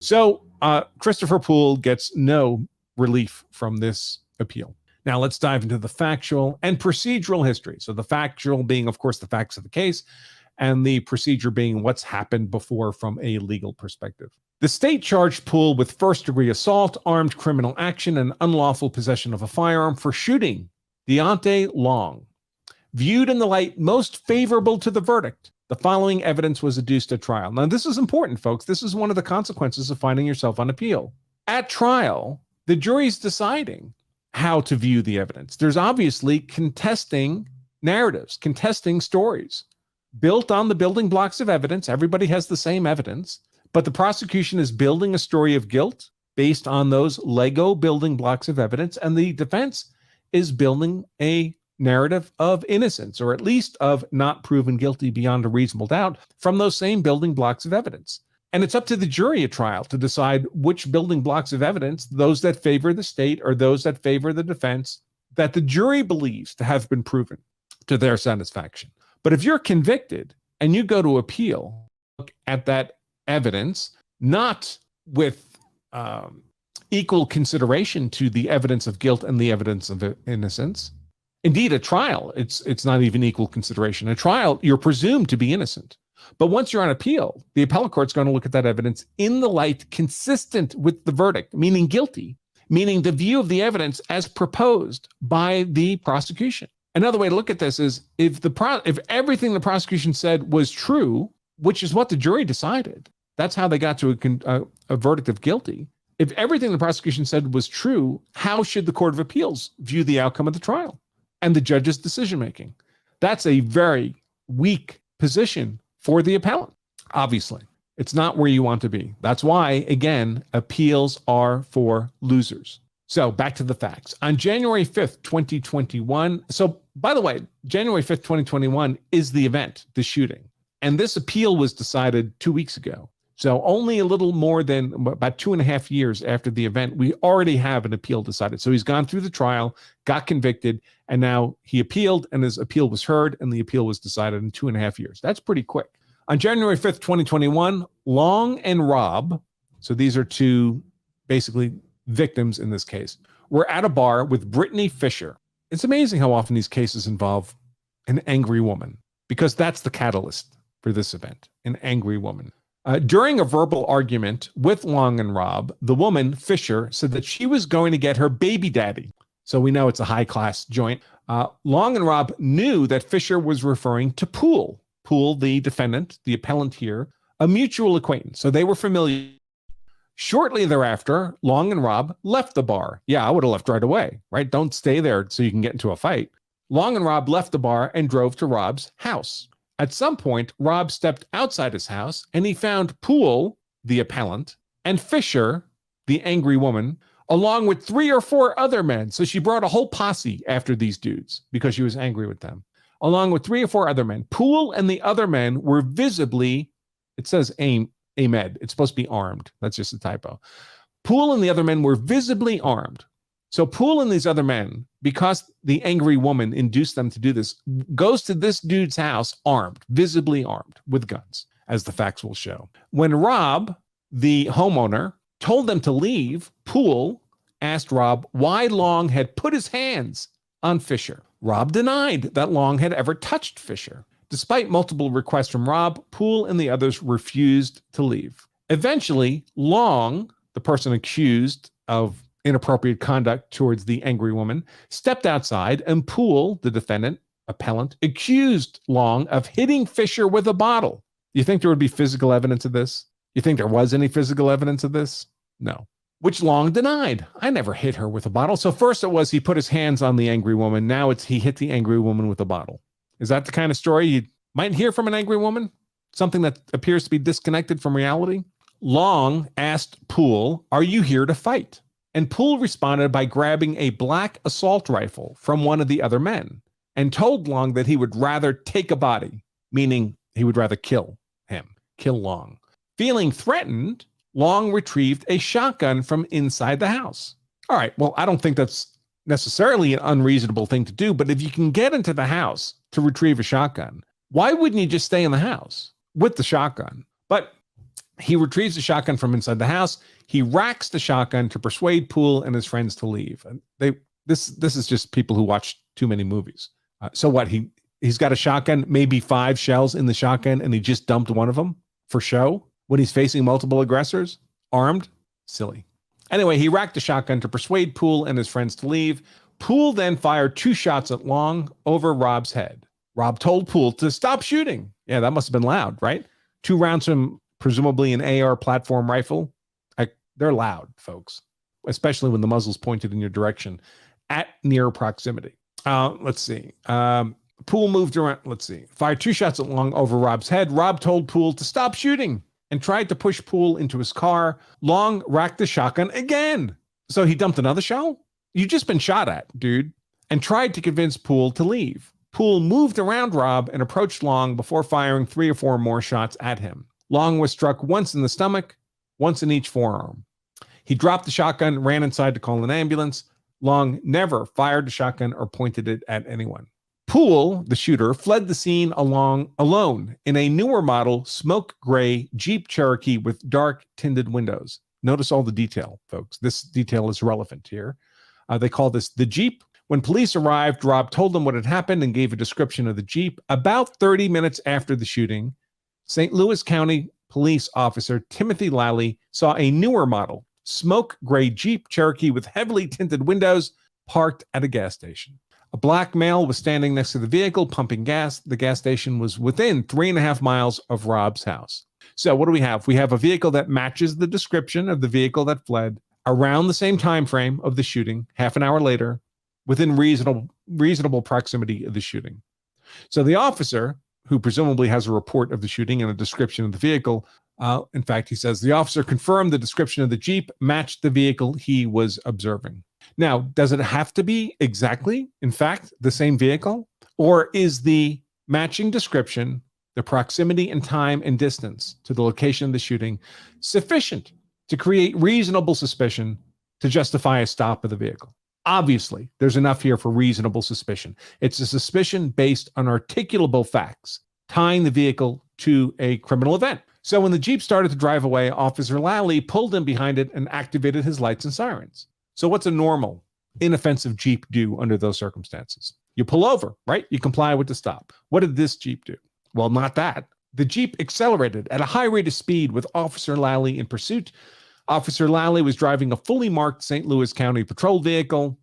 So Christopher Poole gets no relief from this appeal. Now let's dive into the factual and procedural history. So the factual being, of course, the facts of the case, and the procedure being what's happened before from a legal perspective. The state charged Poole with first-degree assault, armed criminal action, and unlawful possession of a firearm for shooting Deontay Long. Viewed in the light most favorable to the verdict, the following evidence was adduced at trial. Now, this is important, folks. This is one of the consequences of finding yourself on appeal. At trial, the jury's deciding how to view the evidence. There's obviously contesting narratives, contesting stories built on the building blocks of evidence. Everybody has the same evidence, but the prosecution is building a story of guilt based on those Lego building blocks of evidence, and the defense is building a narrative of innocence, or at least of not proven guilty beyond a reasonable doubt from those same building blocks of evidence. And it's up to the jury at trial to decide which building blocks of evidence, those that favor the state or those that favor the defense, that the jury believes to have been proven to their satisfaction. But if you're convicted and you go to appeal, look at that evidence, not with equal consideration to the evidence of guilt and the evidence of innocence. Indeed, at trial, it's not even equal consideration. At trial, you're presumed to be innocent. But once you're on appeal, the appellate court's going to look at that evidence in the light consistent with the verdict, meaning guilty, meaning the view of the evidence as proposed by the prosecution. Another way to look at this is if everything the prosecution said was true, which is what the jury decided, that's how they got to a verdict of guilty. If everything the prosecution said was true, how should the Court of Appeals view the outcome of the trial and the judge's decision-making? That's a very weak position for the appellant, obviously. It's not where you want to be. That's why, again, appeals are for losers. So back to the facts. On January 5th, 2021, so by the way, January 5th, 2021 is the event, the shooting. And this appeal was decided 2 weeks ago. So only a little more than about 2.5 years after the event, we already have an appeal decided. So he's gone through the trial, got convicted, and now he appealed, and his appeal was heard, and the appeal was decided in 2.5 years. That's pretty quick. On January 5th, 2021, Long and Rob, so these are two basically victims in this case, were at a bar with Brittany Fisher. It's amazing how often these cases involve an angry woman, because that's the catalyst for this event, an angry woman. During a verbal argument with Long and Rob, the woman, Fisher, said that she was going to get her baby daddy. So we know it's a high-class joint. Long and Rob knew that Fisher was referring to Poole. Poole, the defendant, the appellant here, a mutual acquaintance. So they were familiar. Shortly thereafter, Long and Rob left the bar. Yeah, I would have left right away, right? Don't stay there so you can get into a fight. Long and Rob left the bar and drove to Rob's house. At some point, Rob stepped outside his house and he found Poole, the appellant, and Fisher, the angry woman, along with 3 or 4 other men. So she brought a whole posse after these dudes because she was angry with them. Along with 3 or 4 other men. Poole and the other men were visibly, it says AMED. It's supposed to be armed. That's just a typo. Poole and the other men were visibly armed. So Poole and these other men, because the angry woman induced them to do this, goes to this dude's house armed, visibly armed with guns, as the facts will show. When Rob, the homeowner, told them to leave, Poole asked Rob why Long had put his hands on Fisher. Rob denied that Long had ever touched Fisher. Despite multiple requests from Rob, Poole and the others refused to leave. Eventually, Long, the person accused of inappropriate conduct towards the angry woman, stepped outside, and Poole, the defendant, appellant, accused Long of hitting Fisher with a bottle. You think there would be physical evidence of this? You think there was any physical evidence of this? No. Which Long denied. I never hit her with a bottle. So first it was he put his hands on the angry woman. Now it's he hit the angry woman with a bottle. Is that the kind of story you might hear from an angry woman? Something that appears to be disconnected from reality? Long asked Poole, "Are you here to fight?" And Poole responded by grabbing a black assault rifle from one of the other men and told Long that he would rather take a body, meaning he would rather kill him, kill Long. Feeling threatened, Long retrieved a shotgun from inside the house. All right, well, I don't think that's necessarily an unreasonable thing to do, but if you can get into the house to retrieve a shotgun, why wouldn't you just stay in the house with the shotgun? But He retrieves the shotgun from inside the house. He racks the shotgun to persuade Poole and his friends to leave. And this is just people who watch too many movies. So what? He's got a shotgun, maybe 5 shells in the shotgun, and he just dumped one of them for show when he's facing multiple aggressors, armed. Silly. Anyway, he racked the shotgun to persuade Poole and his friends to leave. Poole then fired 2 shots at Long over Rob's head. Rob told Poole to stop shooting. Yeah, that must have been loud, right? 2 rounds from presumably an AR platform rifle. They're loud, folks, especially when the muzzle's pointed in your direction at near proximity. Let's see. Poole moved around. Let's see. Fired 2 shots at Long over Rob's head. Rob told Poole to stop shooting and tried to push Poole into his car. Long racked the shotgun again. So he dumped another shell? You've just been shot at, dude. And tried to convince Poole to leave. Poole moved around Rob and approached Long before firing 3 or 4 more shots at him. Long was struck once in the stomach, once in each forearm. He dropped the shotgun, ran inside to call an ambulance. Long never fired the shotgun or pointed it at anyone. Poole, the shooter, fled the scene alone in a newer model smoke gray Jeep Cherokee with dark tinted windows. Notice all the detail, folks. This detail is relevant here. They call this the Jeep. When police arrived, Rob told them what had happened and gave a description of the Jeep. About 30 minutes after the shooting, St. Louis County Police Officer Timothy Lally saw a newer model smoke gray Jeep Cherokee with heavily tinted windows parked at a gas station. A black male was standing next to the vehicle pumping gas. The gas station was within 3.5 miles of Rob's house. So what do we have? We have a vehicle that matches the description of the vehicle that fled around the same time frame of the shooting, half an hour later, within reasonable proximity of the shooting. So the officer, who presumably has a report of the shooting and a description of the vehicle, in fact, he says the officer confirmed the description of the Jeep matched the vehicle he was observing. Now, does it have to be exactly, in fact, the same vehicle? Or is the matching description, the proximity and time and distance to the location of the shooting, sufficient to create reasonable suspicion to justify a stop of the vehicle? Obviously, there's enough here for reasonable suspicion. It's a suspicion based on articulable facts, tying the vehicle to a criminal event. So when the Jeep started to drive away, Officer Lally pulled in behind it and activated his lights and sirens. So what's a normal, inoffensive Jeep do under those circumstances? You pull over, right? You comply with the stop. What did this Jeep do? Well, not that. The Jeep accelerated at a high rate of speed with Officer Lally in pursuit. Officer Lally was driving a fully marked St. Louis County patrol vehicle.